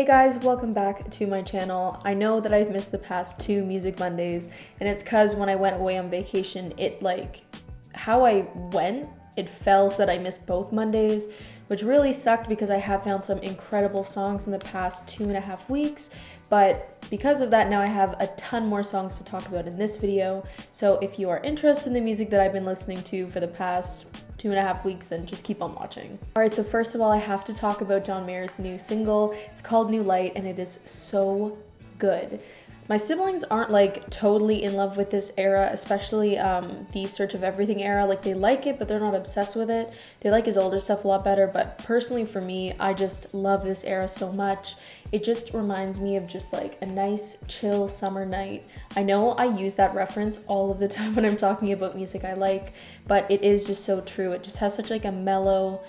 Hey guys, welcome back to my channel. I know that I've missed the past 2 Music Mondays, and it's cause when I went away on vacation, how I went, it fell so that I missed both Mondays, which really sucked because I have found some incredible songs in the past 2.5 weeks, but because of that, now I have a ton more songs to talk about in this video. So if you are interested in the music that I've been listening to for the past 2.5 weeks, then just keep on watching. Alright, so first of all, I have to talk about John Mayer's new single. It's called New Light, and it is so good. My siblings aren't like totally in love with this era, especially the Search of Everything era. Like, they like it, but they're not obsessed with it. They like his older stuff a lot better, but personally for me, I just love this era so much. It just reminds me of just like a nice, chill summer night. I know I use that reference all of the time when I'm talking about music I like, but it is just so true. It just has such like a mellow,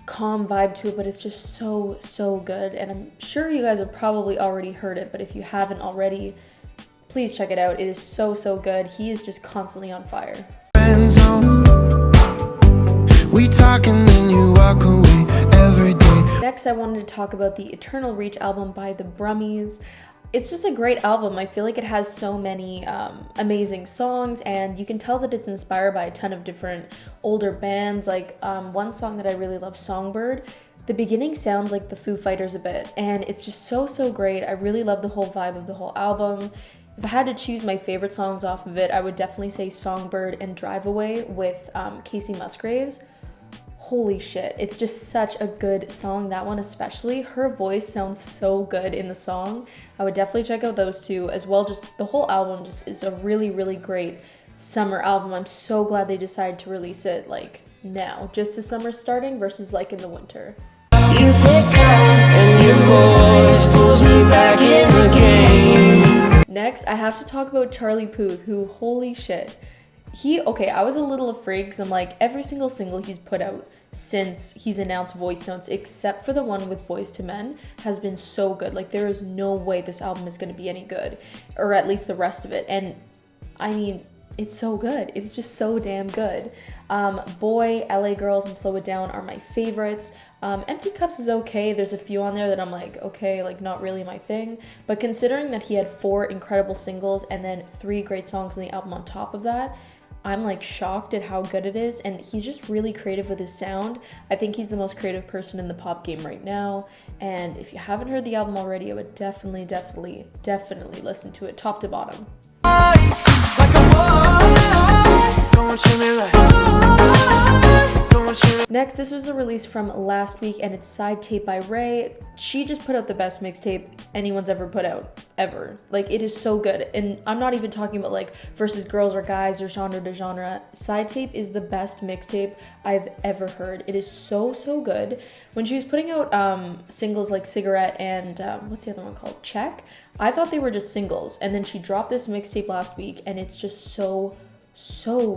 calm vibe to it, but it's just so good. And I'm sure you guys have probably already heard it, but if you haven't already, please check it out. It is so good. He is just constantly on fire. We talk and then you walk away every day. Next, I wanted to talk about the Eternal Reach album by the Brumbies. It's just a great album. I feel like it has so many amazing songs, and you can tell that it's inspired by a ton of different older bands. Like one song that I really love, Songbird, the beginning sounds like the Foo Fighters a bit, and it's just so great. I really love the whole vibe of the whole album. If I had to choose my favorite songs off of it, I would definitely say Songbird and Drive Away with Casey Musgraves. Holy shit, it's just such a good song, that one especially. Her voice sounds so good in the song. I would definitely check out those two as well. Just the whole album just is a really great summer album. I'm so glad they decided to release it like now, just as summer's starting versus like in the winter. You pick up and your voice pulls me back in the game. Next, I have to talk about Charlie Puth, who, holy shit. I was a little afraid because I'm like, every single single he's put out since he's announced Voice Notes, except for the one with Boyz II Men, has been so good. Like, there is no way this album is going to be any good, or at least the rest of it. And I mean, it's so good. It's just so damn good. Boy, LA Girls, and Slow It Down are my favorites. Empty Cups is okay. There's a few on there that I'm like, okay, like not really my thing. But considering that he had 4 incredible singles and then 3 great songs on the album on top of that, I'm like shocked at how good it is. And he's just really creative with his sound. I think he's the most creative person in the pop game right now. And if you haven't heard the album already, I would definitely listen to it top to bottom. Next, this was a release from last week, and it's Side Tape by Ray. She just put out the best mixtape anyone's ever put out, ever. Like, it is so good. And I'm not even talking about like versus girls or guys or genre to genre. Side Tape is the best mixtape I've ever heard. It is so good. When she was putting out singles like Cigarette and what's the other one called? Check. I thought they were just singles, and then she dropped this mixtape last week, and it's just so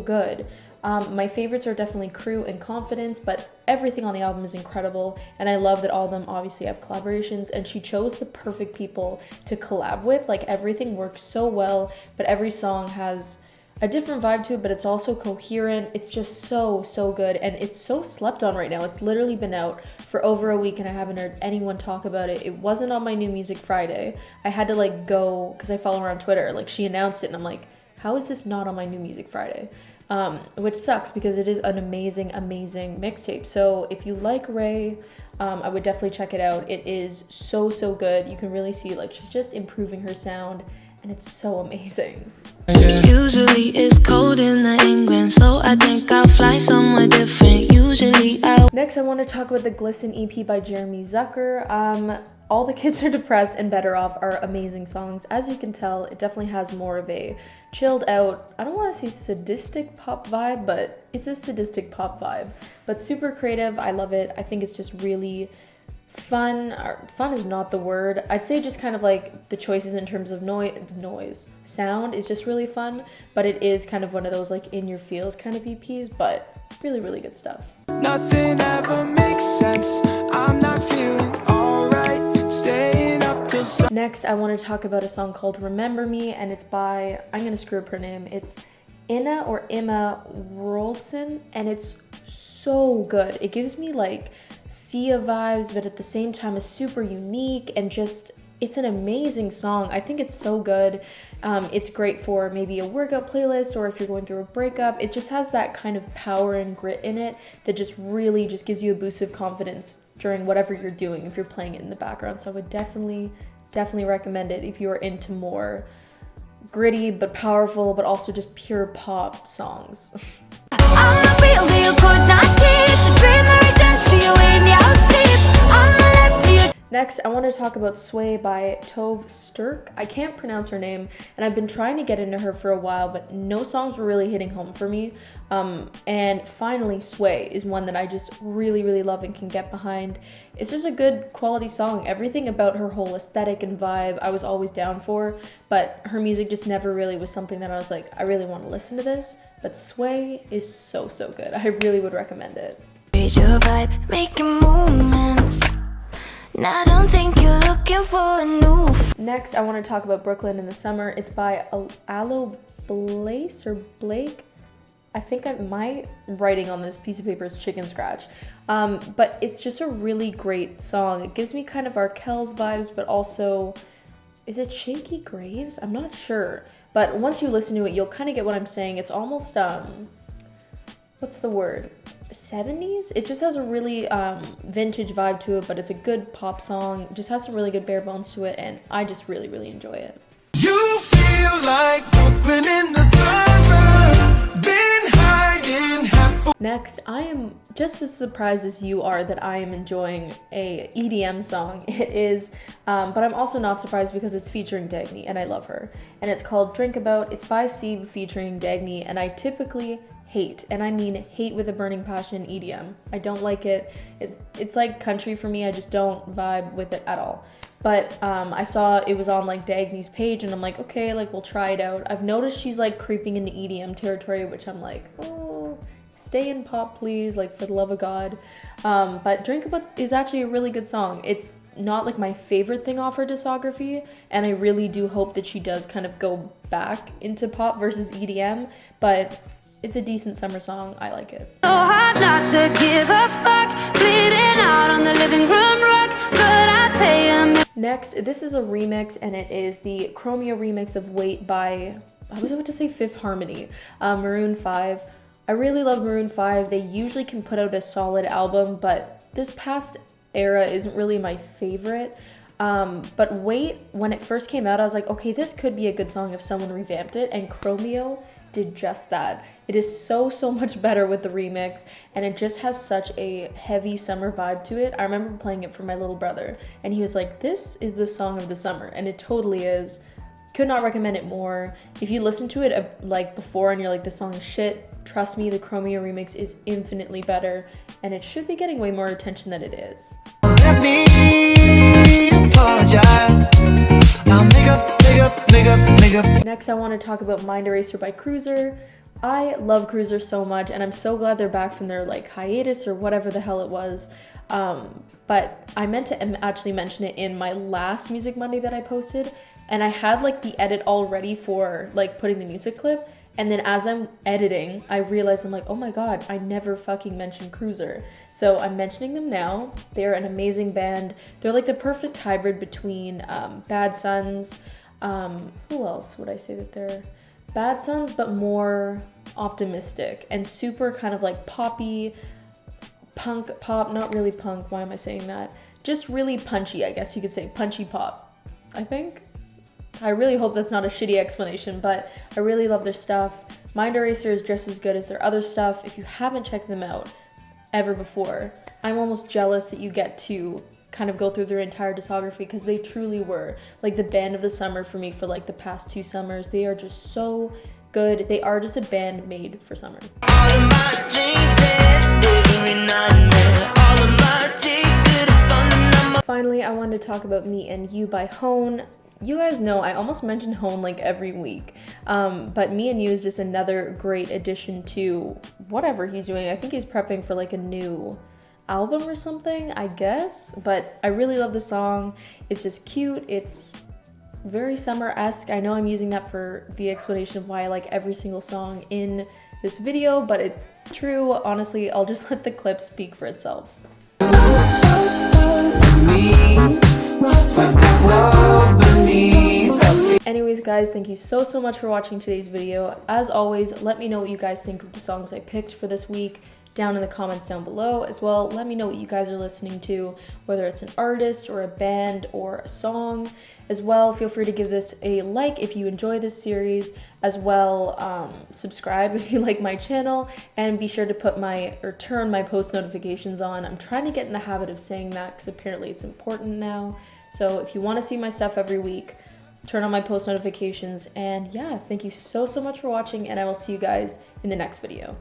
good. My favorites are definitely Crew and Confidence, but everything on the album is incredible, and I love that all of them obviously have collaborations, and she chose the perfect people to collab with. Like, everything works so well, but every song has a different vibe to it, but it's also coherent. It's just so good, and it's so slept on right now. It's literally been out for over a week, and I haven't heard anyone talk about it. It wasn't on my New Music Friday. I had to like go, because I follow her on Twitter, like she announced it, and I'm like, how is this not on my New Music Friday? Which sucks because it is an amazing mixtape. So if you like Ray, I would definitely check it out. It is so good. You can really see like she's just improving her sound, and it's so amazing. Usually it's cold in the England, so I think I'll fly somewhere different. Next, I want to talk about the Glisten EP by Jeremy Zucker. All the Kids Are Depressed and Better Off are amazing songs. As you can tell, it definitely has more of a chilled out, I don't want to say sadistic pop vibe, but it's a sadistic pop vibe. But super creative. I love it. I think it's just really fun. Fun is not the word. I'd say just kind of like the choices in terms of sound is just really fun, but it is kind of one of those like in your feels kind of EPs, but really good stuff. Nothing ever makes sense. I'm not feeling alright. Staying up till Next, I want to talk about a song called Remember Me, and it's by, I'm gonna screw up her name, it's Imma Royalton, and it's so good. It gives me like Sia vibes, but at the same time is super unique and just, it's an amazing song. I think it's so good. It's great for maybe a workout playlist or if you're going through a breakup. It just has that kind of power and grit in it that just really just gives you a boost of confidence during whatever you're doing if you're playing it in the background. So I would definitely recommend it if you're into more gritty but powerful but also just pure pop songs. Next, I want to talk about Sway by Toesterk. I can't pronounce her name, and I've been trying to get into her for a while, but no songs were really hitting home for me. And finally, Sway is one that I just really love and can get behind. It's just a good quality song. Everything about her whole aesthetic and vibe I was always down for, but her music just never really was something that I was like, I really want to listen to this. But Sway is so good. I really would recommend it. Read your vibe, making movements. Now I don't think you're looking for a new. Next, I want to talk about Brooklyn in the Summer. It's by Aloe Blaze or Blake. I think my writing on this piece of paper is chicken scratch. But it's just a really great song. It gives me kind of Arkells vibes, but also, is it Shaky Graves? I'm not sure. But once you listen to it, you'll kind of get what I'm saying. It's almost, what's the word? 70s? It just has a really vintage vibe to it, but it's a good pop song. It just has some really good bare bones to it, and I just really enjoy it. You feel like Brooklyn in the summer, been hiding half. Next, I am just as surprised as you are that I am enjoying a EDM song. It is, but I'm also not surprised because it's featuring Dagny, and I love her. And it's called Drink About. It's by Sieve featuring Dagny, and I typically hate, and I mean hate with a burning passion, EDM. I don't like it. It's like country for me. I just don't vibe with it at all. But I saw it was on like Dagny's page, and I'm like, okay, like we'll try it out. I've noticed she's like creeping into EDM territory, which I'm like, oh, stay in pop please, like for the love of God. But Drink About is actually a really good song. It's not like my favorite thing off her discography, and I really do hope that she does kind of go back into pop versus EDM, but it's a decent summer song. I like it. So hard not to give a fuck, bleeding out on the living room rug, but I pay a. Next, this is a remix, and it is the Chromeo remix of Wait by, I was about to say Fifth Harmony, Maroon 5. I really love Maroon 5. They usually can put out a solid album, but this past era isn't really my favorite. But Wait, when it first came out, I was like, okay, this could be a good song if someone revamped it, and Chromeo did just that. It is so much better with the remix, and it just has such a heavy summer vibe to it. I remember playing it for my little brother, and he was like, this is the song of the summer, and it totally is. Could not recommend it more. If you listen to it like before and you're like, this song is shit, trust me, the Chromeo remix is infinitely better, and it should be getting way more attention than it is. Let me apologize. Now make up. Next, I want to talk about Mind Eraser by Cruiser. I love Cruiser so much, and I'm so glad they're back from their like hiatus or whatever the hell it was. But I meant to actually mention it in my last Music Monday that I posted, and I had like the edit all ready for like putting the music clip, and then as I'm editing, I realized I'm like, oh my god, I never fucking mentioned Cruiser. So I'm mentioning them now. They're an amazing band. They're like the perfect hybrid between Bad Sons. Who else would I say that they're? Bad Sons, but more optimistic and super kind of like poppy, punk pop, not really punk, why am I saying that? Just really punchy, I guess you could say, punchy pop, I think. I really hope that's not a shitty explanation, but I really love their stuff. Mind Eraser is just as good as their other stuff. If you haven't checked them out ever before, I'm almost jealous that you get to kind of go through their entire discography, because they truly were like the band of the summer for me for like the past 2 summers. They are just so good. They are just a band made for summer. All of my dreams and every nightmare, all of my teeth, good fun. Finally, I wanted to talk about Me and You by Hone. You guys know I almost mention Hone like every week, but Me and You is just another great addition to whatever he's doing. I think he's prepping for like a new album or something, I guess, but I really love the song. It's just cute. It's very summer-esque. I know I'm using that for the explanation of why I like every single song in this video, but it's true. Honestly, I'll just let the clip speak for itself. me, with the world beneath our feet. Anyways, guys, thank you so much for watching today's video. As always, let me know what you guys think of the songs I picked for this week down in the comments down below. As well, let me know what you guys are listening to, whether it's an artist or a band or a song. As well, feel free to give this a like if you enjoy this series. As well, subscribe if you like my channel, and be sure to turn my post notifications on. I'm trying to get in the habit of saying that because apparently it's important now. So if you want to see my stuff every week, turn on my post notifications. And yeah, thank you so much for watching, and I will see you guys in the next video.